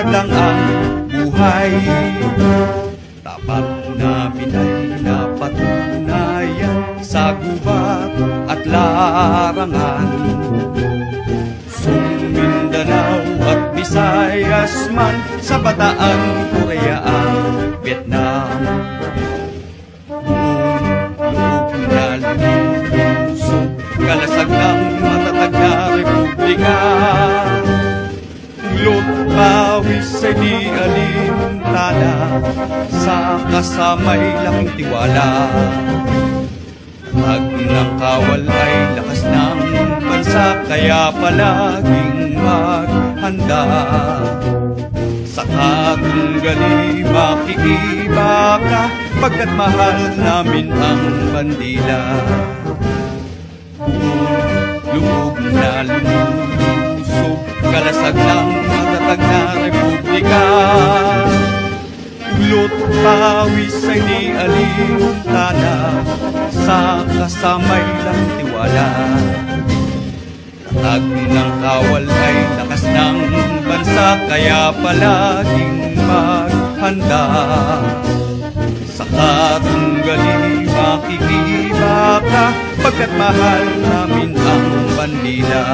hadlang ang buhay. Tapat namin ay napatunayan sa gubat at larangan. Mindanao at Visayas man, sa Bataan, Korea at Vietnam. Loob na lulusog, kalasag ng matatag na republika. Ulot pawis ay di alintana, sa kasamay laking tiwala. Pag nakawal ay lakas ng bansa, kaya palaging maghanda. Sa katunggali makikiba ka, pagkat mahal namin ang bandila. Loob na lumusog, kalasag ng matatag na republika. Ulot pawis ay di alintana, sa kasamay lang tiwala. Tatag ng kawal ay lakas ng bansa, kaya palaging maghanda. Sa katunggali makikiba ka, pagkat mahal namin ang bandila.